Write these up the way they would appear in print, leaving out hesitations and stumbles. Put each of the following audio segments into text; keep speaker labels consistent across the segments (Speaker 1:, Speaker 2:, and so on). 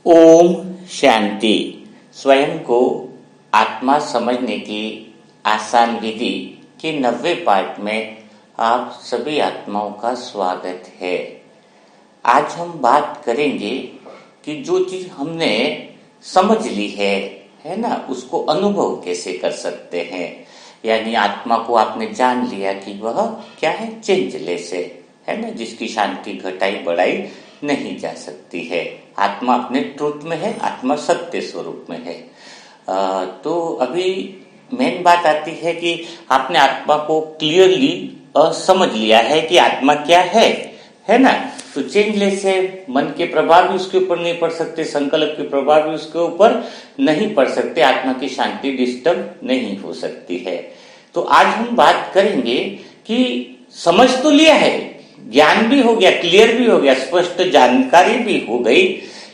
Speaker 1: ओम शांति। स्वयं को आत्मा समझने की आसान विधि के 90 पार्ट में आप सभी आत्माओं का स्वागत है। आज हम बात करेंगे कि जो चीज हमने समझ ली है ना, उसको अनुभव कैसे कर सकते हैं। यानी आत्मा को आपने जान लिया कि वह क्या है, चेंजलेस है ना, जिसकी शांति घटाई बढ़ाई नहीं जा सकती है। आत्मा अपने ट्रुथ में है, आत्मा सत्य स्वरूप में है। तो अभी मेन बात आती है कि आपने आत्मा को क्लियरली समझ लिया है कि आत्मा क्या है ना। तो चेंजलेस है, मन के प्रभाव भी उसके ऊपर नहीं पड़ सकते, संकल्प के प्रभाव भी उसके ऊपर नहीं पड़ सकते, आत्मा की शांति डिस्टर्ब नहीं हो सकती है। तो आज हम बात करेंगे कि समझ तो लिया है, ज्ञान भी हो गया, क्लियर भी हो गया, स्पष्ट जानकारी भी हो गई,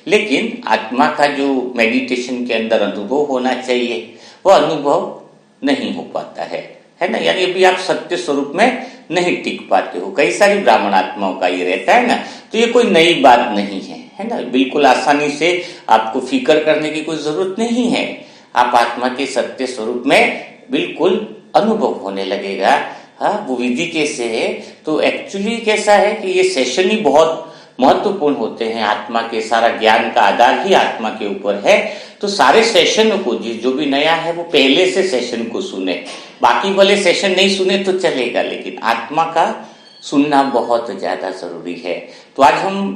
Speaker 1: लेकिन आत्मा का जो मेडिटेशन के अंदर अनुभव होना चाहिए वह अनुभव नहीं हो पाता है ना। यानी अभी आप सत्य स्वरूप में नहीं टिक पाते हो। कई सारी ब्राह्मण आत्माओं का ये रहता है ना। तो ये कोई नई बात नहीं है ना। बिल्कुल आसानी से आपको फिक्र करने की कोई जरूरत नहीं है। आप आत्मा के सत्य स्वरूप में बिल्कुल अनुभव होने लगेगा। हाँ, वो विधि कैसे है, तो एक्चुअली कैसा है कि ये सेशन ही बहुत महत्वपूर्ण होते हैं। आत्मा के सारा ज्ञान का आधार ही आत्मा के ऊपर है। तो सारे सेशन को जो भी नया है वो पहले से सेशन को सुने। बाकी वाले सेशन नहीं सुने तो चलेगा, लेकिन आत्मा का सुनना बहुत ज्यादा जरूरी है। तो आज हम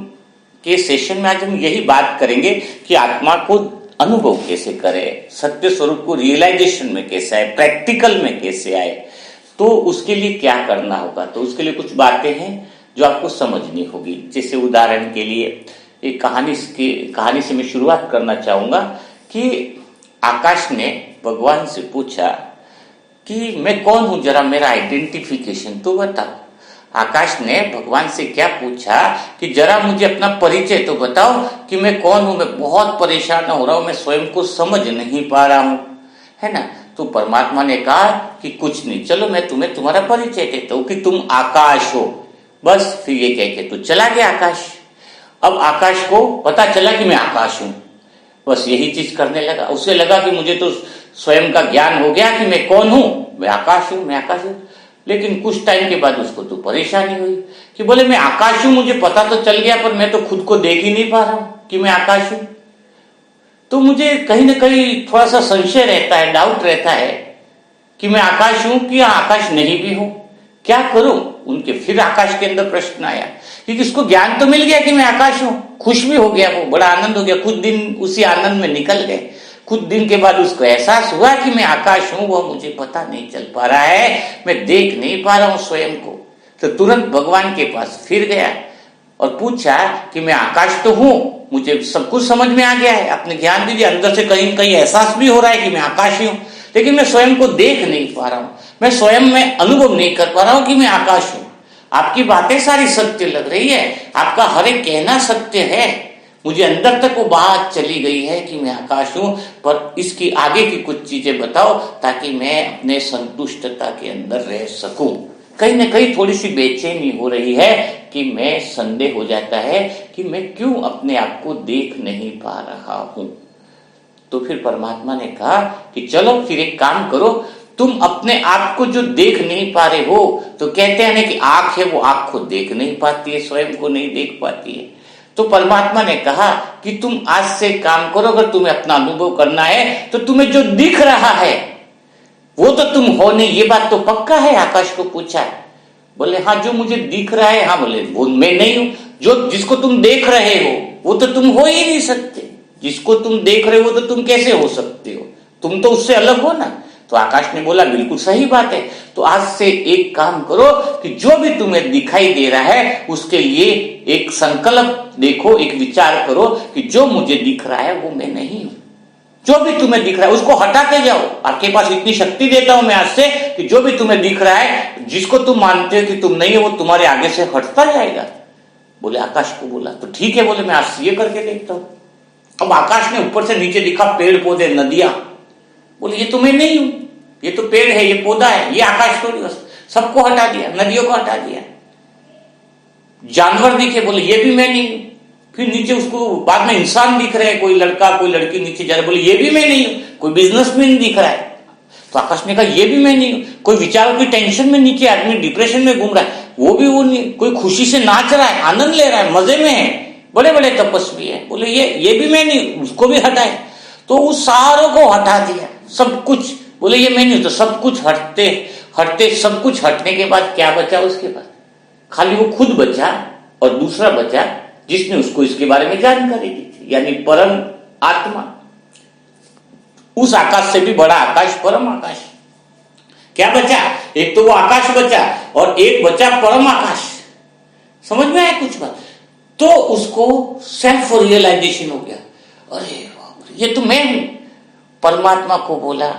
Speaker 1: के सेशन में आज हम यही बात करेंगे कि आत्मा को अनुभव कैसे करें, सत्य स्वरूप को रियलाइजेशन में कैसे आए, प्रैक्टिकल में कैसे आए। तो उसके लिए क्या करना होगा, तो उसके लिए कुछ बातें हैं जो आपको समझनी होगी। जैसे उदाहरण के लिए एक कहानी से मैं शुरुआत करना चाहूंगा कि आकाश ने भगवान से पूछा कि मैं कौन हूं, जरा मेरा आइडेंटिफिकेशन तो बताओ। आकाश ने भगवान से क्या पूछा कि जरा मुझे अपना परिचय तो बताओ कि मैं कौन हूं, मैं बहुत परेशान हो रहा हूं, मैं स्वयं को समझ नहीं पा रहा हूं, है ना। तो परमात्मा ने कहा कि कुछ नहीं, चलो मैं तुम्हें तुम्हारा परिचय कहता हूं कि तुम आकाश हो। बस फिर ये कह के तो चला गया आकाश। अब आकाश को पता चला कि मैं आकाश हूं, बस यही चीज करने लगा। उसे लगा कि मुझे तो स्वयं का ज्ञान हो गया कि मैं कौन हूं, मैं आकाश हूं, मैं आकाश हूं। लेकिन कुछ टाइम के बाद उसको तो परेशानी हुई कि बोले मैं आकाश हूं, मुझे पता तो चल गया, पर मैं तो खुद को देख ही नहीं पा रहा हूं कि मैं आकाश हूं। तो मुझे कहीं ना कहीं थोड़ा सा संशय रहता है, डाउट रहता है कि मैं आकाश हूं कि आकाश नहीं भी हूं, क्या करूं। उनके फिर आकाश के अंदर प्रश्न आया कि इसको ज्ञान तो मिल गया कि मैं आकाश हूं, खुश भी हो गया, वो बड़ा आनंद हो गया। कुछ दिन उसी आनंद में निकल गए। कुछ दिन के बाद उसको एहसास हुआ कि मैं आकाश हूं, वह मुझे पता नहीं चल पा रहा है, मैं देख नहीं पा रहा हूं स्वयं को। तो तुरंत भगवान के पास फिर गया और पूछा कि मैं आकाश तो हूं, मुझे सब कुछ समझ में आ गया है, अपने ज्ञान दीजिए, अंदर से कहीं कहीं एहसास भी हो रहा है कि मैं आकाश ही हूं, लेकिन मैं स्वयं को देख नहीं पा रहा हूं, मैं स्वयं में अनुभव नहीं कर पा रहा हूं कि मैं आकाश हूं। आपकी बातें सारी सत्य लग रही है, आपका हर एक कहना सत्य है, मुझे अंदर तक वो बात चली गई है कि मैं आकाश हूं, पर इसकी आगे की कुछ चीजें बताओ ताकि मैं अपने संतुष्टता के अंदर रह सकूं। कहीं ना कहीं थोड़ी सी बेचैनी हो रही है कि मैं संदेह हो जाता है कि मैं क्यों अपने आप को देख नहीं पा रहा हूं। तो फिर परमात्मा ने कहा कि चलो फिर एक काम करो, तुम अपने आप को जो देख नहीं पा रहे हो, तो कहते हैं ना कि आंख है वो आंख को देख नहीं पाती है, स्वयं को नहीं देख पाती है। तो परमात्मा ने कहा कि तुम आज से काम करो, अगर तुम्हें अपना अनुभव करना है तो तुम्हें जो दिख रहा है वो तो तुम हो नहीं, ये बात तो पक्का है। आकाश को पूछा, बोले हाँ जो मुझे दिख रहा है, हाँ बोले वो मैं नहीं हूं। जो जिसको तुम देख रहे हो वो तो तुम हो ही नहीं सकते, जिसको तुम देख रहे हो तो तुम कैसे हो सकते हो, तुम तो उससे अलग हो ना। तो आकाश ने बोला बिल्कुल सही बात है, तो आज से एक काम करो कि जो भी तुम्हें दिखाई दे रहा है उसके लिए एक संकल्प देखो, एक विचार करो कि जो मुझे दिख रहा है वो मैं नहीं हूं। जो भी तुम्हें दिख रहा है उसको हटाते जाओ। आपके पास इतनी शक्ति देता हूं मैं आज से कि जो भी तुम्हें दिख रहा है, जिसको तुम मानते हो कि तुम नहीं हो, वो तुम्हारे आगे से हटता जाएगा। बोले आकाश को बोला तो ठीक है, बोले मैं आज ये करके देखता हूं। अब आकाश ने ऊपर से नीचे दिखा पेड़ पौधे नदियां, बोले ये तो मैं नहीं हूं, ये तो पेड़ है, ये पौधा है, ये आकाश थोड़ी, बस सबको हटा दिया, नदियों को हटा दिया। जानवर दिखे, बोले ये भी मैं नहीं हूं, फिर नीचे उसको बाद में इंसान दिख रहे हैं, कोई लड़का कोई लड़की नीचे जा रहे, बोले ये भी मैं नहीं हूं। कोई बिजनेसमैन दिख रहा है तो आकाश ने कहा ये भी मैं नहीं हूं। कोई विचारों की टेंशन में नीचे आदमी डिप्रेशन में घूम रहा है, वो भी वो नहीं। कोई खुशी से नाच रहा है, आनंद ले रहा है, मजे में है, बड़े बड़े तपस्वी है, बोले ये भी मैं नहीं, उसको भी हटाए। तो उस सारों को हटा दिया, सब कुछ, बोले ये मैं नहीं। तो सब कुछ हटते हटते सब कुछ हटने के बाद क्या बचा उसके बाद? खाली वो खुद बचा और दूसरा बचा जिसने उसको इसके बारे में जानकारी दी थी, यानी परम आत्मा। उस आकाश से भी बड़ा आकाश परम आकाश। क्या बचा? एक तो वो आकाश बचा और एक बचा परम आकाश। समझ में आया कुछ बात? तो उसको सेल्फ रियलाइजेशन हो गया, अरे बाप रे, ये तो मैं हूं। परमात्मा को बोला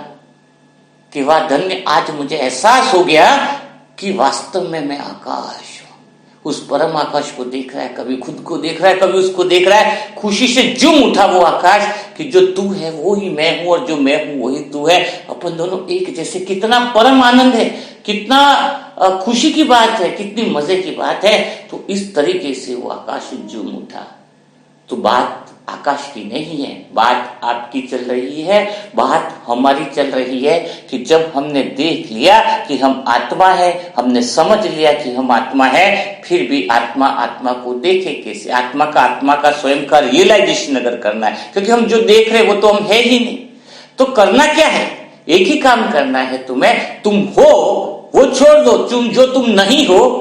Speaker 1: कि वाह धन्य, आज मुझे एहसास हो गया कि वास्तव में मैं आकाश हूं। उस परम आकाश को देख रहा है, कभी खुद को देख रहा है, कभी उसको देख रहा है। खुशी से झूम उठा वो आकाश कि जो तू है वो ही मैं हूं और जो मैं हूं वही तू है, अपन दोनों एक जैसे। कितना परम आनंद है, कितना खुशी की बात है, कितनी मजे की बात है। तो इस तरीके से वो आकाश झूम उठा। तो बात आकाश की नहीं है, बात आपकी चल रही है, बात हमारी चल रही है कि जब हमने देख लिया कि हम आत्मा है, हमने समझ लिया कि हम आत्मा है, फिर भी आत्मा आत्मा को देखे कैसे? आत्मा का स्वयं का रियलाइजेशन अगर करना है, क्योंकि हम जो देख रहे वो तो हम है ही नहीं। तो करना क्या है? एक ही काम करना है तुम्हें, तुम हो वो छोड़ दो, जो तुम नहीं हो,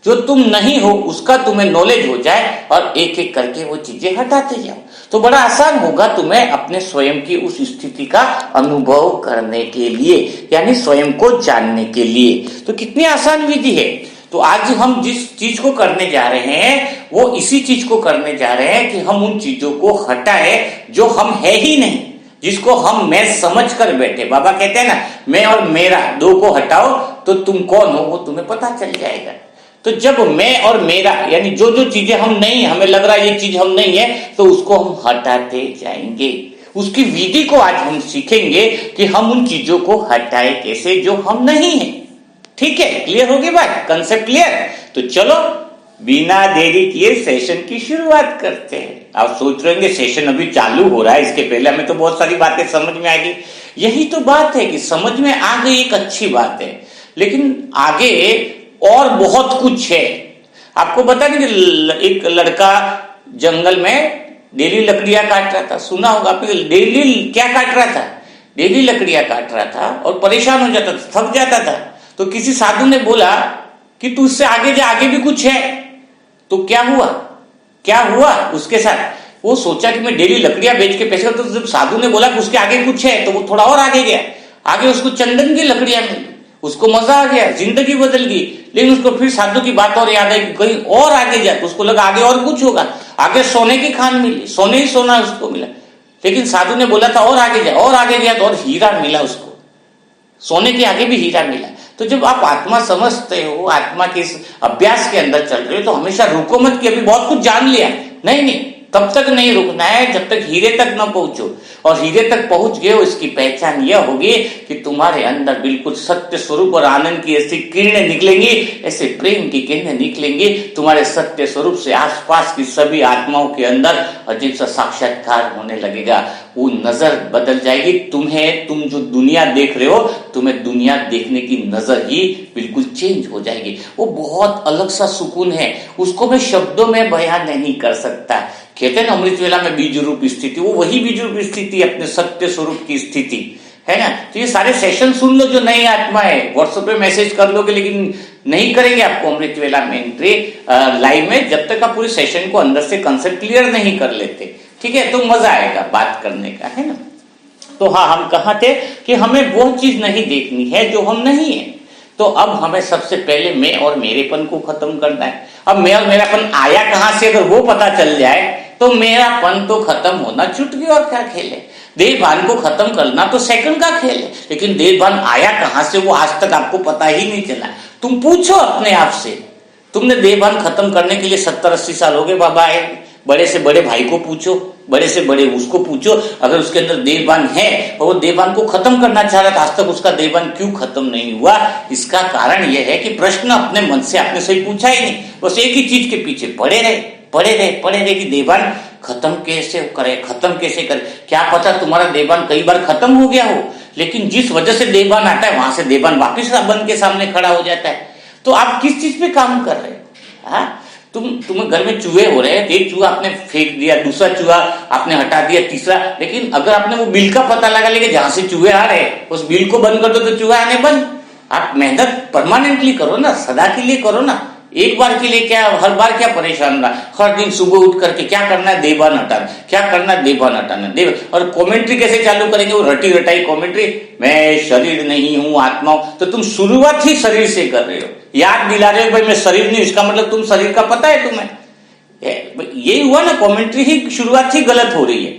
Speaker 1: जो तुम नहीं हो उसका तुम्हें नॉलेज हो जाए और एक एक करके वो चीजें हटाते जाओ। तो बड़ा आसान होगा तुम्हें अपने स्वयं की उस स्थिति का अनुभव करने के लिए, यानी स्वयं को जानने के लिए। तो कितनी आसान विधि है। तो आज हम जिस चीज को करने जा रहे हैं वो इसी चीज को करने जा रहे हैं कि हम उन चीजों को हटाएं जो हम है ही नहीं, जिसको हम मैं समझ कर बैठे। बाबा कहते हैं ना, मैं और मेरा दो को हटाओ तो तुम कौन हो वो तुम्हें पता चल जाएगा। तो जब मैं और मेरा, यानी जो जो चीजें हम नहीं, हमें लग रहा है ये चीज हम नहीं है, तो उसको हम हटाते जाएंगे। उसकी विधि को आज हम सीखेंगे कि हम उन चीजों को हटाए कैसे जो हम नहीं है। ठीक है, क्लियर होगी बात? Concept clear? तो चलो बिना देरी किए सेशन की शुरुआत करते हैं। आप सोच रहे होंगे सेशन अभी चालू हो रहा है, इसके पहले हमें तो बहुत सारी बातें समझ में आ गई। यही तो बात है कि समझ में आ गई, एक अच्छी बात है, लेकिन आगे और बहुत कुछ है। आपको बता दें कि एक लड़का जंगल में डेली लकड़ियां काट रहा था, सुना होगा आपने। डेली क्या काट रहा था? डेली लकड़ियां काट रहा था और परेशान हो जाता था, थक जाता था। तो किसी साधु ने बोला कि तू इससे आगे जा, आगे भी कुछ है। तो क्या हुआ उसके साथ? वो सोचा कि मैं डेली लकड़ियां बेच के पैसे, तो जब साधु ने बोला कि उसके आगे कुछ है तो वो थोड़ा और आगे गया। आगे उसको चंदन की लकड़ियां मिली, उसको मजा आ गया, जिंदगी बदल गई। लेकिन उसको फिर साधु की बात और याद आई, कहीं और आगे जाए तो उसको लगा आगे और कुछ होगा। आगे सोने की खान मिली, सोने ही सोना उसको मिला। लेकिन साधु ने बोला था और आगे जाए, और आगे गया तो और हीरा मिला उसको, सोने के आगे भी हीरा मिला। तो जब आप आत्मा समझते हो, आत्मा के इस अभ्यास के अंदर चल रहे हो, तो हमेशा रुको मत कि अभी बहुत कुछ जान लिया। नहीं, तब तक नहीं रुकना है जब तक हीरे तक न पहुंचो। और हीरे तक पहुंच गए हो, इसकी पहचान यह होगी कि तुम्हारे अंदर बिल्कुल सत्य स्वरूप और आनंद की ऐसी किरणें निकलेंगी, ऐसे प्रेम की किरणें निकलेंगी तुम्हारे सत्य स्वरूप से। आसपास की सभी आत्माओं के अंदर अजीब सा साक्षात्कार होने लगेगा। वो नजर बदल जाएगी। तुम जो दुनिया देख रहे हो, तुम्हें दुनिया देखने की नजर ही बिल्कुल चेंज हो जाएगी। वो बहुत अलग सा सुकून है, उसको मैं शब्दों में बयान नहीं कर सकता। कहते हैं ना अमृत वेला में बीज रूप स्थिति, वो वही बीज रूप स्थिति, अपने सत्य स्वरूप की स्थिति है ना। तो ये सारे सेशन सुन लो जो नई आत्मा है, व्हाट्सएप पे मैसेज कर लोगे, लेकिन नहीं करेंगे आपको अमृत वेला में एंट्री लाइव में जब तक आप पूरे सेशन को अंदर से कंसेप्ट क्लियर नहीं कर लेते। ठीक है, तो मजा आएगा बात करने का, है ना। तो हाँ, हम कहाँ थे कि हमें वो चीज नहीं देखनी है जो हम नहीं है। तो अब हमें सबसे पहले मैं और मेरेपन को खत्म करना है। अब मैं और मेरापन आया कहां से, अगर वो पता चल जाए तो मेरापन तो खत्म होना छूट गया। और क्या खेल है? देहभान को खत्म करना तो सेकंड का खेल है, लेकिन देहभान आया कहां से वो आज तक आपको पता ही नहीं चला। तुम पूछो अपने आप से, तुमने देहभान खत्म करने के लिए 70-80 साल हो गए, बाबा आए, बड़े से बड़े भाई को पूछो, बड़े से बड़े उसको पूछो, अगर उसके अंदर देहभान है और वो देहभान को खत्म करना चाह रहा था, आज तक उसका देहभान क्यों खत्म नहीं हुआ? इसका कारण यह है कि प्रश्न अपने मन से आपने सही पूछा ही नहीं, बस एक ही चीज के पीछे पड़े रहे। पड़े रहे कि देहभान खत्म कैसे करे, क्या पता तुम्हारा देहभान कई बार खत्म हो गया हो, लेकिन जिस वजह से देहभान आता है वहां से देहभान वापिस बन के सामने खड़ा हो जाता है। तो आप किस चीज पे काम कर रहे हो? तुम्हें घर में चूहे हो रहे हैं, एक चूहा आपने फेंक दिया, दूसरा चूहा आपने हटा दिया, तीसरा, लेकिन अगर आपने वो बिल का पता लगा लेके जहां से चूहे आ रहे उस बिल को बंद कर दो तो चूहे आने बंद। आप मेहनत परमानेंटली करो ना, सदा के लिए करो ना, एक बार के लिए क्या, हर बार क्या परेशान रहा, हर दिन सुबह उठ करके क्या करना है, देहभान हटाना, क्या करना है, देहभान हटाना, और कमेंट्री कैसे चालू करेंगे, वो रटी रटाई कमेंट्री, मैं शरीर नहीं हूं आत्मा हूं। तो तुम शुरुआत ही शरीर से कर रहे हो, याद दिला रहे हो भाई मैं शरीर नहीं, इसका मतलब तुम शरीर का पता है तुम्हें, ये हुआ ना, कमेंट्री ही शुरुआत ही गलत हो रही है।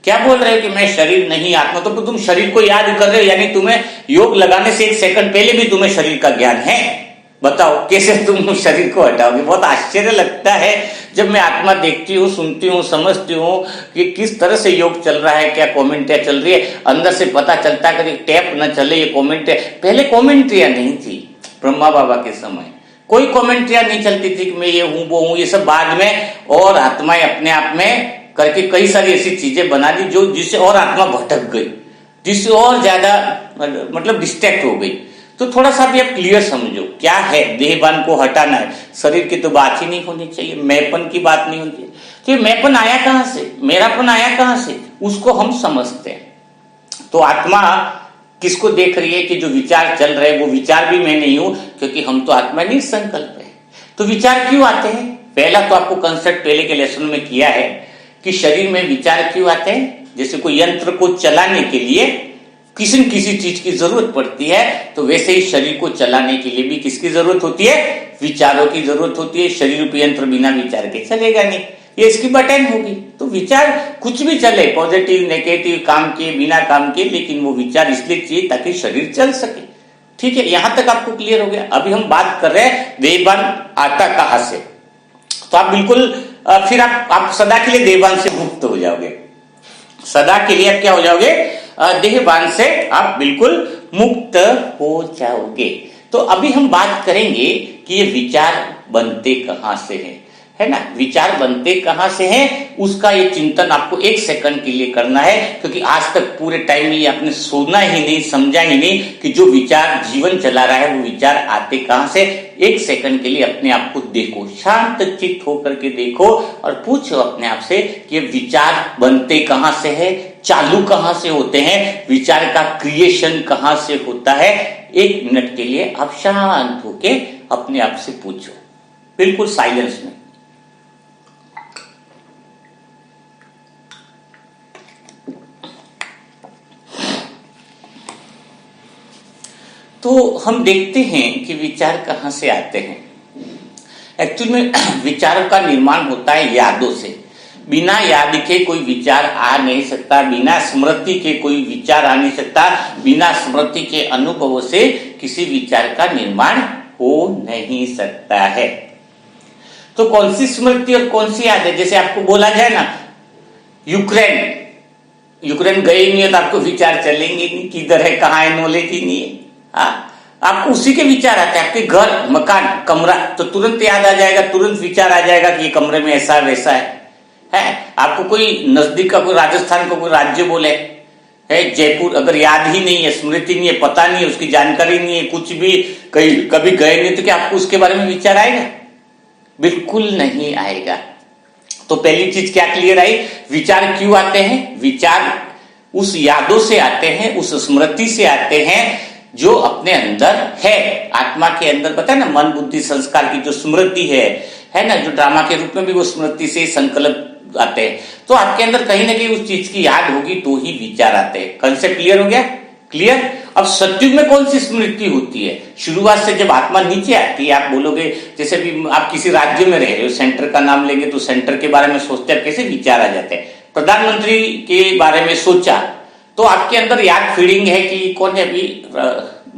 Speaker 1: क्या बोल रहे हो कि मैं शरीर नहीं आत्मा, तो तुम शरीर को याद कर रहे हो, यानी तुम्हें योग लगाने से 1 सेकंड पहले भी तुम्हें शरीर का ज्ञान है। बताओ कैसे तुम शरीर को हटाओगे? बहुत आश्चर्य लगता है जब मैं आत्मा देखती हूँ, सुनती हूँ, समझती हूँ कि किस तरह से योग चल रहा है, क्या कमेंट्रियां चल रही है, अंदर से पता चलता है कि टैप न चले ये कमेंट्रियां। पहले कमेंट्रियां नहीं थी, ब्रह्मा बाबा के समय कोई कमेंट्रियां नहीं चलती थी कि मैं ये हूं वो हूं, ये सब बाद में, और आत्माएं अपने आप में करके कई सारी ऐसी चीजें बना दी जो जिससे और आत्मा भटक गई, जिससे और ज्यादा मतलब डिस्ट्रैक्ट हो गई। तो थोड़ा सा भी आप क्लियर समझो क्या है, देहभान को हटाना है, शरीर की तो बात ही नहीं होनी चाहिए, मैंपन की बात नहीं होनी चाहिए। तो ये मैंपन आया कहां से, मेरापन आया कहां से, उसको हम समझते हैं। तो आत्मा किसको देख रही है कि जो विचार चल रहे वो विचार भी मैं नहीं हूं, क्योंकि हम तो आत्मा निसंकल्प है। तो विचार क्यों आते हैं? पहला तो आपको कंसेप्ट पहले के लेसन में किया है कि शरीर में विचार क्यों आते हैं। जैसे कोई यंत्र को चलाने के लिए किसी न किसी चीज की जरूरत पड़ती है, तो वैसे ही शरीर को चलाने के लिए भी किसकी जरूरत होती है? विचारों की जरूरत होती है। शरीर रूपी यंत्र बिना विचार के चलेगा नहीं, ये इसकी बटन होगी। तो विचार कुछ भी चले, पॉजिटिव नेगेटिव, काम के बिना काम के, लेकिन वो विचार इसलिए चाहिए ताकि शरीर चल सके। ठीक है, यहां तक आपको क्लियर हो गया। अभी हम बात कर रहे हैं देहभान आता कहां से। तो आप बिल्कुल फिर आप सदा के लिए देहभान से मुक्त हो जाओगे, सदा के लिए आप क्या हो जाओगे? देहभान से आप बिल्कुल मुक्त हो जाओगे। तो अभी हम बात करेंगे कि ये विचार बनते कहां से हैं, है ना। विचार बनते कहां से हैं उसका ये चिंतन आपको 1 सेकंड के लिए करना है, क्योंकि आज तक पूरे टाइम में ये आपने सुना ही नहीं, समझा ही नहीं कि जो विचार जीवन चला रहा है वो विचार आते कहां से। 1 सेकंड के लिए अपने आप को देखो, शांत चित्त होकर के देखो और पूछो अपने आप से कि विचार बनते कहां से है, चालू कहां से होते हैं, विचार का क्रिएशन कहां से होता है। 1 मिनट के लिए आप शांत होके अपने आप से पूछो, बिल्कुल साइलेंस में। तो हम देखते हैं कि विचार कहां से आते हैं। एक्चुअली में विचारों का निर्माण होता है यादों से। बिना याद के कोई विचार आ नहीं सकता, बिना स्मृति के कोई विचार आ नहीं सकता, बिना स्मृति के अनुभवों से किसी विचार का निर्माण हो नहीं सकता है। तो कौन सी स्मृति और कौन सी याद है? जैसे आपको बोला जाए ना यूक्रेन गए नहीं है तो आपको विचार चलेंगे नहीं, किधर है कहाँ है, नॉलेज ही नहीं है। आपको उसी के विचार आते हैं, आपके घर, मकान, कमरा, तो तुरंत याद आ जाएगा, तुरंत विचार आ जाएगा कि ये कमरे में ऐसा वैसा है। आपको कोई नजदीक का कोई राजस्थान का कोई राज्य बोले है, जयपुर, अगर याद ही नहीं है, स्मृति नहीं है, पता नहीं है, उसकी जानकारी नहीं है, कुछ भी कभी गए नहीं, तो क्या आपको उसके बारे में विचार आएगा? बिल्कुल नहीं आएगा। तो पहली चीज क्या क्लियर आई? विचार क्यों आते हैं? विचार उस यादों से आते हैं, उस स्मृति से आते हैं जो अपने अंदर है। आत्मा के अंदर पता है ना, मन बुद्धि संस्कार की जो स्मृति है ना, जो ड्रामा के रूप में भी वो स्मृति से संकल्प आते हैं। तो आपके अंदर कहीं ना कहीं उस चीज की याद होगी तो ही विचार आते हैं। कंसेप्ट क्लियर हो गया? क्लियर। अब सतयुग में कौन सी स्मृति होती है? शुरुआत से जब आत्मा नीचे आती है, आप बोलोगे जैसे भी आप किसी राज्य में रह रहे हो, सेंटर का नाम लेंगे तो सेंटर के बारे में सोचते हैं, कैसे विचार आ जाते हैं। प्रधानमंत्री के बारे में सोचा तो आपके अंदर याद फीडिंग है कि कौन है अभी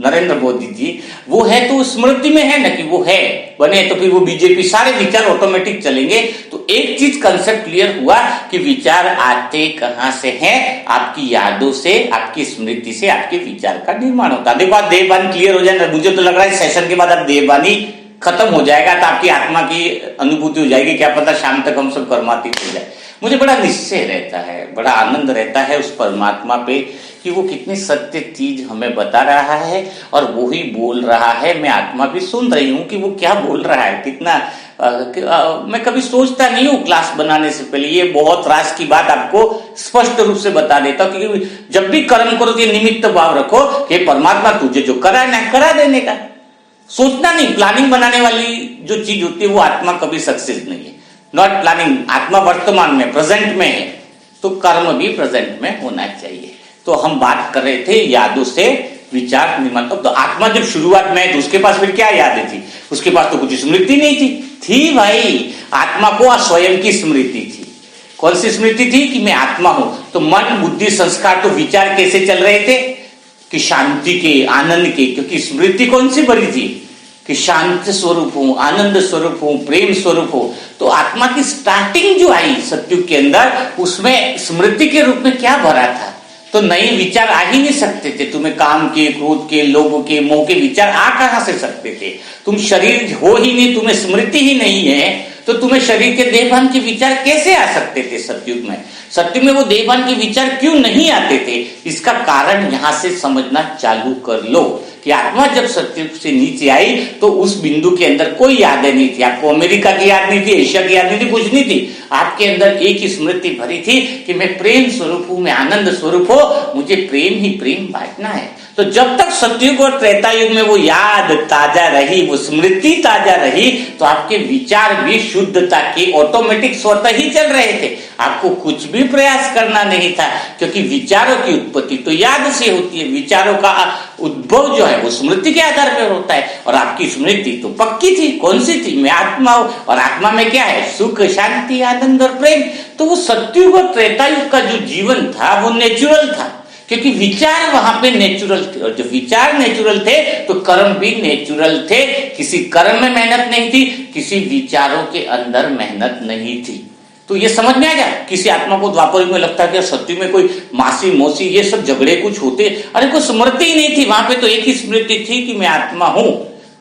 Speaker 1: नरेंद्र मोदी जी, वो है तो स्मृति में है ना कि वो है, बने तो फिर वो बीजेपी, सारे विचार ऑटोमेटिक चलेंगे। तो एक चीज कंसेप्ट क्लियर हुआ कि विचार आते कहां से हैं? आपकी यादों से, आपकी स्मृति से आपके विचार का निर्माण होता है। देखो आप देहभान क्लियर हो जाए, मुझे तो लग रहा है सेशन के बाद आप देहभानी खत्म हो जाएगा तो आपकी आत्मा की अनुभूति हो जाएगी, क्या पता शाम तक हम सब कर्मातीत हो जाए। मुझे बड़ा निश्चय रहता है, बड़ा आनंद रहता है उस परमात्मा पे कि वो कितनी सत्य चीज हमें बता रहा है और वो ही बोल रहा है। मैं आत्मा भी सुन रही हूँ कि वो क्या बोल रहा है। कितना मैं कभी सोचता नहीं हूँ क्लास बनाने से पहले, ये बहुत राज की बात आपको स्पष्ट रूप से बता देता हूँ, क्योंकि जब भी कर्म करो तो ये निमित्त भाव रखो कि परमात्मा तुझे जो कराना है करा देने का। सोचना नहीं, प्लानिंग बनाने वाली जो चीज होती है वो आत्मा कभी सक्सेस नहीं है। नॉट प्लानिंग, आत्मा वर्तमान में प्रेजेंट में है तो कर्म भी प्रेजेंट में होना चाहिए। तो हम बात कर रहे थे यादों से विचार निर्माण। तो आत्मा जब शुरुआत में है तो उसके पास फिर क्या यादें थी? उसके पास तो कुछ स्मृति नहीं थी भाई। आत्मा को स्वयं की स्मृति थी। कौन सी स्मृति थी? कि मैं आत्मा हूं। तो मन बुद्धि संस्कार तो विचार कैसे चल रहे थे? कि शांति के, आनंद के, क्योंकि स्मृति कौन सी बड़ी थी? कि शांत स्वरूप हूं, आनंद स्वरूप हूं, प्रेम स्वरूप हूं। तो आत्मा की स्टार्टिंग जो आई सतयुग के अंदर, उसमें स्मृति के रूप में क्या भरा था? तो नए विचार आ ही नहीं सकते थे। तुम्हें काम के, क्रोध के, लोभ के, मोह के विचार आ कहां से सकते थे? तुम शरीर हो ही नहीं, तुम्हें स्मृति ही नहीं है, तो तुम्हें शरीर के देहभान के विचार कैसे आ सकते थे सतयुग में? सतयुग में वो देहभान के विचार क्यों नहीं आते थे? इसका कारण यहां से समझना चालू कर लो कि आत्मा जब सतयुग से नीचे आई तो उस बिंदु के अंदर कोई यादें नहीं थी। आपको अमेरिका की याद नहीं थी, एशिया की याद नहीं थी, कुछ नहीं थी। आपके अंदर एक ही स्मृति भरी थी कि मैं प्रेम स्वरूप हूं, मैं आनंद स्वरूप हूं, मुझे प्रेम ही प्रेम बांटना है। तो जब तक सतयुग और त्रेता युग में वो याद ताजा रही, वो स्मृति ताजा रही, तो आपके विचार भी शुद्धता के ऑटोमेटिक स्वतः ही चल रहे थे। आपको कुछ भी प्रयास करना नहीं था, क्योंकि विचारों की उत्पत्ति तो याद से होती है। विचारों का उद्भव जो है वो स्मृति के आधार पर होता है। और आपकी स्मृति तो पक्की थी। कौन सी थी? मैं आत्मा हूं। और आत्मा में क्या है? सुख, शांति, आनंद और प्रेम। तो वो सतयुग और त्रेता युग का जो जीवन था वो नेचुरल था, क्योंकि विचार वहां पे नेचुरल थे। और जब विचार नेचुरल थे तो कर्म भी नेचुरल थे। किसी कर्म में मेहनत नहीं थी, किसी विचारों के अंदर मेहनत नहीं थी। तो ये समझ में आ गया। किसी आत्मा को द्वापर युग में लगता है कि सतयुग में कोई मासी मौसी ये सब झगड़े कुछ होते, अरे कोई स्मृति ही नहीं थी वहां पे, तो एक ही स्मृति थी कि मैं आत्मा हूं।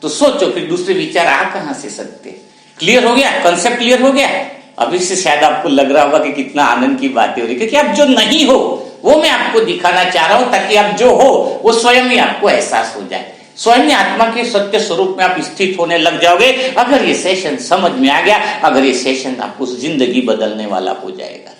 Speaker 1: तो सोचो फिर दूसरे विचार आ कहां से सकते? क्लियर हो गया? कंसेप्ट क्लियर हो गया? अभी से शायद आपको लग रहा होगा कि कितना आनंद की बातें हो रही, क्योंकि आप जो नहीं हो वो मैं आपको दिखाना चाह रहा हूं, ताकि आप जो हो वो स्वयं ही आपको एहसास हो जाए। स्वयं ही आत्मा के सत्य स्वरूप में आप स्थित होने लग जाओगे। अगर ये सेशन समझ में आ गया, अगर ये सेशन आपको जिंदगी बदलने वाला हो जाएगा।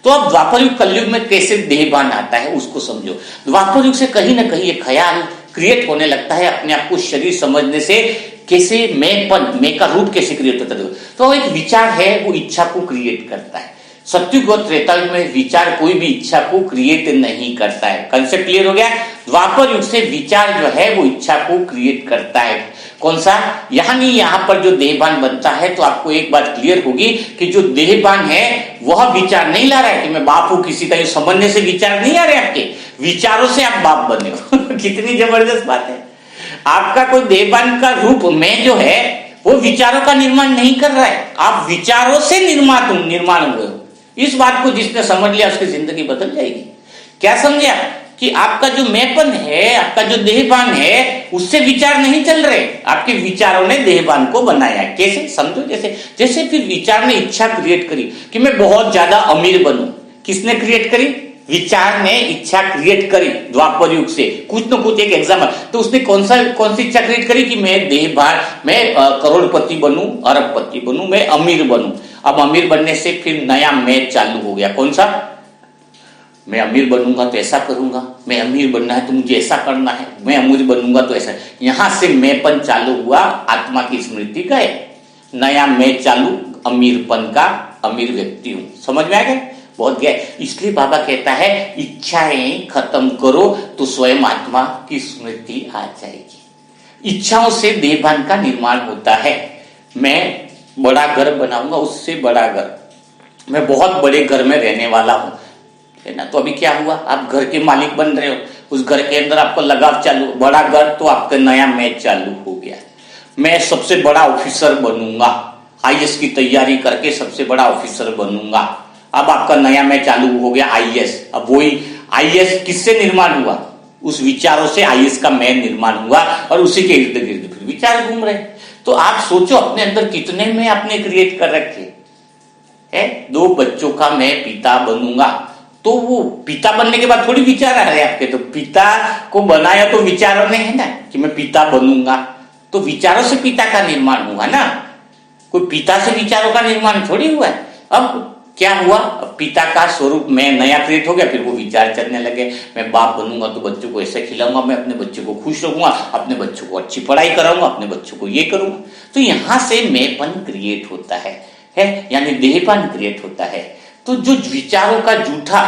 Speaker 1: तो अब द्वापर युग कलयुग में कैसे देहभान आता है उसको समझो। द्वापर युग से कहीं ना कहीं एक ख्याल क्रिएट होने लगता है अपने आप को शरीर समझने से। कैसे? मैं का रूप कैसे क्रिएट होता है? तो एक विचार है वो इच्छा को क्रिएट करता है। सतयुग और त्रेता युग में विचार कोई भी इच्छा को क्रिएट नहीं करता है। कंसेप्ट क्लियर हो गया? द्वापर युग से विचार जो है वो इच्छा को क्रिएट करता है। कौन सा? यहाँ पर जो देहभान बनता है, तो आपको एक बात क्लियर होगी कि जो देहभान है वह विचार नहीं ला रहा है कि मैं बाप हूं किसी का। ये समझने से विचार नहीं आ रहे आपके, विचारों से आप बाप बने हो। कितनी जबरदस्त बात है। आपका कोई देहभान का रूप मैं जो है वो विचारों का निर्माण नहीं कर रहा है, आप विचारों से निर्माण हुए हो। इस बात को जिसने समझ लिया उसकी जिंदगी बदल जाएगी। क्या समझे आप? कि आपका जो मैंपन है, आपका जो देहभान है, उससे विचार नहीं चल रहे, आपके विचारों ने देहभान को बनाया। कैसे? समझो। जैसे फिर विचार ने इच्छा क्रिएट करी कि मैं बहुत ज्यादा अमीर बनूं। किसने क्रिएट करी? विचार ने इच्छा क्रिएट करी द्वापर युग से। कुछ न कुछ एक एग्जाम्पल, तो उसने कौन सी इच्छा क्रिएट करी कि मैं देहभान, मैं करोड़पति बनूं, अरबपति बनूं, मैं अमीर बनूं। अब अमीर बनने से फिर नया मैं चालू हो गया। कौन सा? मैं अमीर बनूंगा तो ऐसा करूंगा, मैं अमीर बनना है तो मुझे ऐसा करना है, मैं अमीर बनूंगा तो ऐसा। यहां से मैंपन चालू हुआ, आत्मा की स्मृति का नया मैं चालू, अमीरपन का, अमीर व्यक्ति हूं। समझ में आ गया? बहुत गया। इसलिए बाबा कहता है इच्छाएं खत्म करो तो स्वयं आत्मा की स्मृति आ जाएगी। इच्छाओं से देहभान का निर्माण होता है। मैं बड़ा घर बनाऊंगा, उससे बड़ा घर, मैं बहुत बड़े घर में रहने वाला हूं, है ना। तो अभी क्या हुआ? आप घर के मालिक बन रहे हो, उस घर के अंदर आपको लगाव चालू, बड़ा घर, तो आपका नया मैं चालू हो गया। मैं सबसे बड़ा ऑफिसर बनूंगा, आईएएस की तैयारी करके सबसे बड़ा ऑफिसर बनूंगा। अब आपका नया मैं चालू हो गया, आईएएस। अब वही आईएएस किससे निर्माण हुआ? उस विचारों से आईएएस का मैं निर्माण हुआ, और उसी के इर्द गिर्द फिर विचार घूम रहे। तो आप सोचो अपने अंदर कितने मैं आपने क्रिएट कर रखे है। 2 बच्चों का मैं पिता बनूंगा, तो वो पिता बनने के बाद थोड़ी विचार आ रहे आपके, तो पिता को बनाया तो विचारों ने है ना कि मैं पिता बनूंगा, तो विचारों से पिता का निर्माण हुआ ना, कोई पिता से विचारों का निर्माण थोड़ी हुआ है। अब क्या हुआ, पिता का स्वरूप मैं नया क्रिएट हो गया, फिर वो विचार चलने लगे, मैं बाप बनूंगा तो बच्चों को ऐसे खिलाऊंगा, मैं अपने बच्चों को खुश रखूंगा, अपने बच्चों को अच्छी पढ़ाई कराऊंगा, अपने बच्चों को ये करूंगा। तो यहां से मैंपन क्रिएट होता है यानी देहपन क्रिएट होता है। तो जो विचारों का झूठा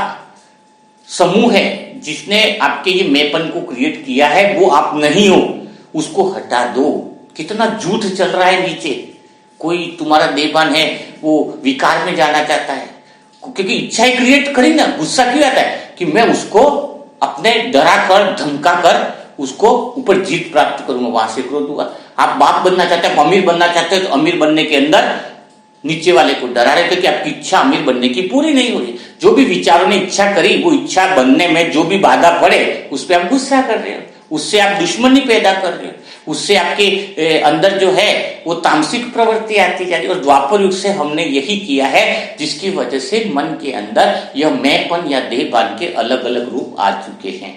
Speaker 1: समूह है जिसने आपके ये मैंपन को क्रिएट किया है, वो आप नहीं हो, उसको हटा दो। कितना झूठ चल रहा है नीचे। कोई तुम्हारा देहपान है वो विकार में जाना चाहता है, क्योंकि इच्छाएं क्रिएट करी ना, गुस्सा क्यों आता है कि मैं उसको अपने डरा कर धमका कर उसको ऊपर जीत प्राप्त करूंगा, वहां से क्रोध हुआ। आप बाप बनना चाहते हैं, अमीर बनना चाहते हैं, तो अमीर बनने के अंदर नीचे वाले को डरा रहे थे कि आपकी इच्छा अमीर बनने की पूरी नहीं हो रही। जो भी विचारों ने इच्छा करी, वो इच्छा बनने में जो भी बाधा पड़े उस पर आप गुस्सा कर रहे हो, उससे आप दुश्मनी पैदा कर रहे हो, उससे आपके अंदर जो है वो तामसिक प्रवृत्ति आती जा रही है। और द्वापर युग से हमने यही किया है, जिसकी वजह से मन के अंदर यह मैंपन या देहपान के अलग अलग रूप आ चुके हैं।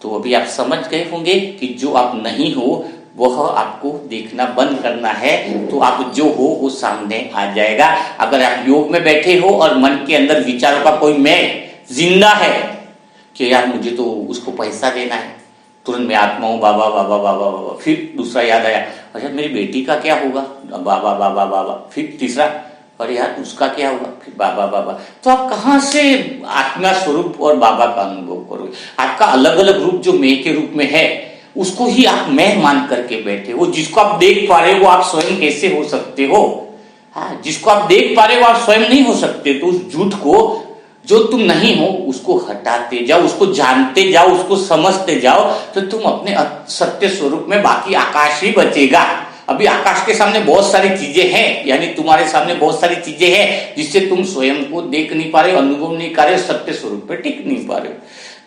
Speaker 1: तो अभी आप समझ गए होंगे कि जो आप नहीं हो वह आपको देखना बंद करना है, तो आप जो हो वो सामने आ जाएगा। अगर आप योग में बैठे हो और मन के अंदर विचारों का कोई मैं जिंदा है कि यार मुझे तो उसको पैसा देना है, तुरंत मैं आत्मा हूं, बाबा बाबा बाबा बाबा, फिर दूसरा याद आया, अच्छा मेरी बेटी का क्या होगा, बाबा बाबा बाबा, फिर तीसरा, अरे यार उसका क्या होगा, फिर बाबा बाबा। तो आप कहां से आत्मा स्वरूप और बाबा का अनुभव करोगे। आपका अलग अलग रूप जो मैं के रूप में है उसको ही आप मैं मान करके बैठे हो। जिसको आप देख पा रहे हो वो आप स्वयं कैसे हो सकते हो। हाँ, जिसको आप देख पा रहे हो आप स्वयं नहीं हो सकते। तो उस झूठ को जो तुम नहीं हो उसको हटाते जाओ, उसको जानते जाओ, उसको समझते जाओ, तो तुम अपने सत्य स्वरूप में, बाकी आकाश ही बचेगा। अभी आकाश के सामने बहुत सारी चीजें हैं, यानी तुम्हारे सामने बहुत सारी चीजें हैं जिससे तुम स्वयं को देख नहीं पा रहे हो, अनुभव नहीं कर रहे हो, सत्य स्वरूप पे टिक नहीं पा रहे हो।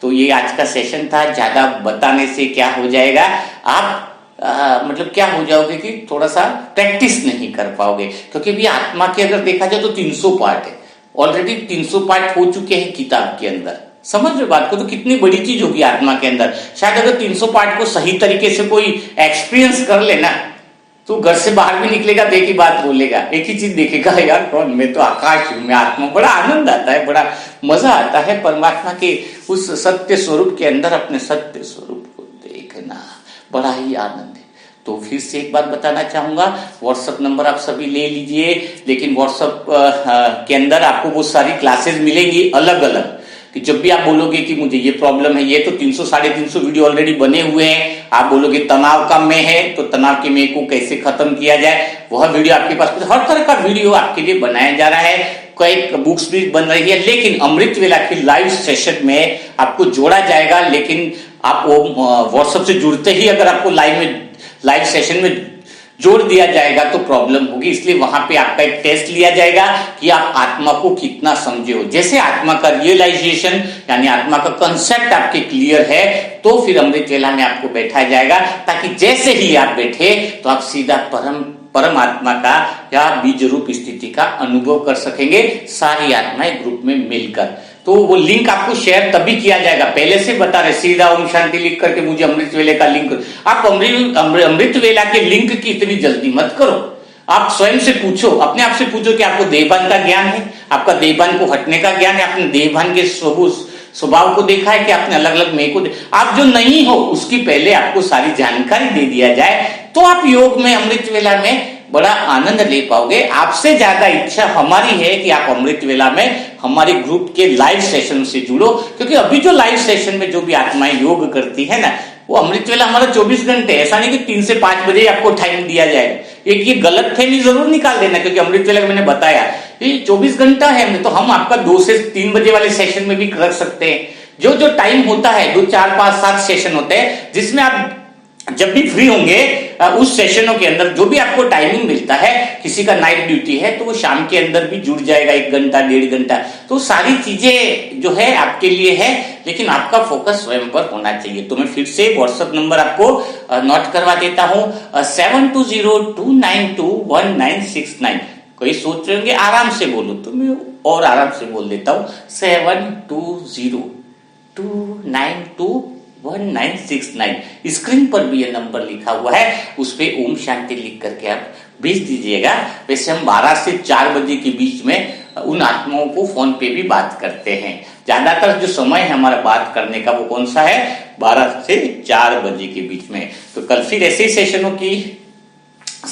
Speaker 1: तो ये आज का सेशन था। ज्यादा बताने से क्या हो जाएगा, आप मतलब क्या हो जाओगे कि थोड़ा सा प्रैक्टिस नहीं कर पाओगे। क्योंकि भी आत्मा के अगर देखा जाए तो 300 पार्ट है, ऑलरेडी 300 पार्ट हो चुके हैं किताब के अंदर। समझ रहे बात को, तो कितनी बड़ी चीज होगी आत्मा के अंदर। शायद अगर 300 पार्ट को सही तरीके से कोई एक्सपीरियंस कर लेना, तो घर से बाहर भी निकलेगा तो एक ही बात बोलेगा, एक ही चीज देखेगा, यार कौन, मैं तो आकाश हूं, मैं आत्मा। बड़ा आनंद आता है, बड़ा मजा आता है परमात्मा के उस सत्य स्वरूप के अंदर अपने सत्य स्वरूप को देखना, बड़ा ही आनंद है। तो फिर से एक बात बताना चाहूंगा, व्हाट्सएप नंबर आप सभी ले लीजिए, लेकिन व्हाट्सएप के अंदर आपको वो सारी क्लासेस मिलेंगी अलग अलग, कि जब भी आप बोलोगे कि मुझे ये प्रॉब्लम है, ये तो 300 350 वीडियो ऑलरेडी बने हुए हैं। आप बोलोगे तनाव का मैं है, तो तनाव के मैं को कैसे खत्म किया जाए, वह वीडियो आपके पास, हर तरह का वीडियो आपके लिए बनाया जा रहा है। कई बुक्स भी बन रही है, लेकिन अमृत वेला की लाइव सेशन में आपको जोड़ा जाएगा। लेकिन आप व्हाट्सएप से जुड़ते ही अगर आपको लाइव सेशन में जोड़ दिया जाएगा तो प्रॉब्लम होगी, इसलिए वहां पे आपका एक टेस्ट लिया जाएगा कि आप आत्मा को कितना समझे हो। जैसे आत्मा का रियलाइजेशन यानी आत्मा का कंसेप्ट आपके क्लियर है, तो फिर अमृत वेला में आपको बैठाया जाएगा, ताकि जैसे ही आप बैठे तो आप सीधा परमात्मा का या बीज रूप स्थिति का अनुभव कर सकेंगे, सारी आत्माएं ग्रुप में मिलकर। तो वो लिंक आपको शेयर तभी किया जाएगा, पहले से बता रहे, सीधा ओम शांति लिख करके मुझे अमृत वेले का लिंक। आप अमृत वेला के लिंक की इतनी जल्दी मत करो। आप स्वयं से पूछो, अपने आप से पूछो कि आपको देहभान का ज्ञान है, आपका देहभान को हटने का ज्ञान है, आपने देहभान के स्वभाव को देखा है कि आपने अलग अलग मैं को आप जो नहीं हो उसकी पहले आपको सारी जानकारी दे दिया जाए, तो आप योग में अमृत वेला में बड़ा आनंद ले पाओगे। आपसे ज्यादा इच्छा हमारी है कि आप अमृत वेला में हमारे ग्रुप के लाइव सेशन से जुड़ो, क्योंकि अभी जो लाइव सेशन में जो भी आत्माएं योग करती है ना, वो अमृत वेला हमारा 24 घंटे, ऐसा नहीं कि 3 से 5 बजे आपको टाइम दिया जाएगा। एक ये गलत फहमी जरूर निकाल देना, क्योंकि अमृत वेला मैंने बताया ये 24 घंटा है, तो हम आपका 2 से 3 बजे वाले सेशन में भी कर सकते हैं। जो टाइम होता है 2, 4, 5, 7 सेशन होते हैं, जिसमें आप जब भी फ्री होंगे उस सेशनों के अंदर जो भी आपको टाइमिंग मिलता है, किसी का नाइट ड्यूटी है तो वो शाम के अंदर भी जुड़ जाएगा, 1 घंटा 1.5 घंटा। तो सारी चीजें जो है आपके लिए है, लेकिन आपका फोकस स्वयं पर होना चाहिए। तो मैं फिर से व्हाट्सएप नंबर आपको नोट करवा देता हूं, 7202921969। कोई सोच रहे होंगे आराम से बोलो, तो मैं और आराम से बोल देता हूं, 7202921969। स्क्रीन पर भी ये नंबर लिखा हुआ है, उस पे ओम शांति लिख करके आप भेज दीजिएगा। वैसे हम 12 से 4 बजे के बीच में उन आत्माओं को फोन पे भी बात करते हैं। ज्यादातर जो समय है हमारा बात करने का वो कौन सा है, 12 से 4 बजे के बीच में। तो कल फिर ऐसे सेशनों की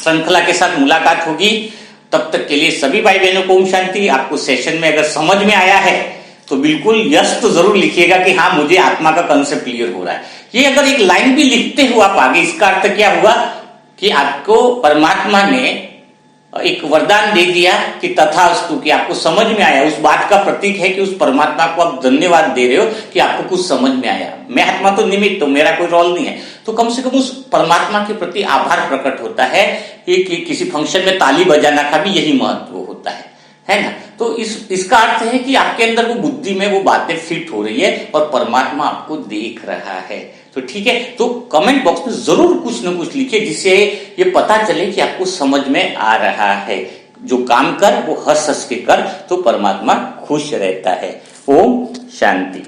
Speaker 1: श्रृंखला के साथ मुलाकात होगी। तब तक के लिए सभी भाई बहनों को ओम शांति। आपको सेशन में अगर समझ में आया है तो बिल्कुल यस तो जरूर लिखिएगा कि हाँ मुझे आत्मा का कंसेप्ट क्लियर हो रहा है। ये अगर एक लाइन भी लिखते हुए आप आगे, इसका अर्थ क्या हुआ कि आपको परमात्मा ने एक वरदान दे दिया कि तथास्तु, कि आपको समझ में आया। उस बात का प्रतीक है कि उस परमात्मा को आप धन्यवाद दे रहे हो कि आपको कुछ समझ में आया। मैं आत्मा तो निमित्त हूं, मेरा कोई रोल नहीं है, तो कम से कम उस परमात्मा के प्रति आभार प्रकट होता है। कि किसी फंक्शन में ताली बजाना का भी यही महत्व होता है ना। तो इसका अर्थ है कि आपके अंदर वो बुद्धि में वो बातें फिट हो रही है और परमात्मा आपको देख रहा है। तो ठीक है, तो कमेंट बॉक्स में जरूर कुछ न कुछ लिखिए जिससे ये पता चले कि आपको समझ में आ रहा है। जो काम कर वो हंस हंस के कर, तो परमात्मा खुश रहता है। ओम शांति।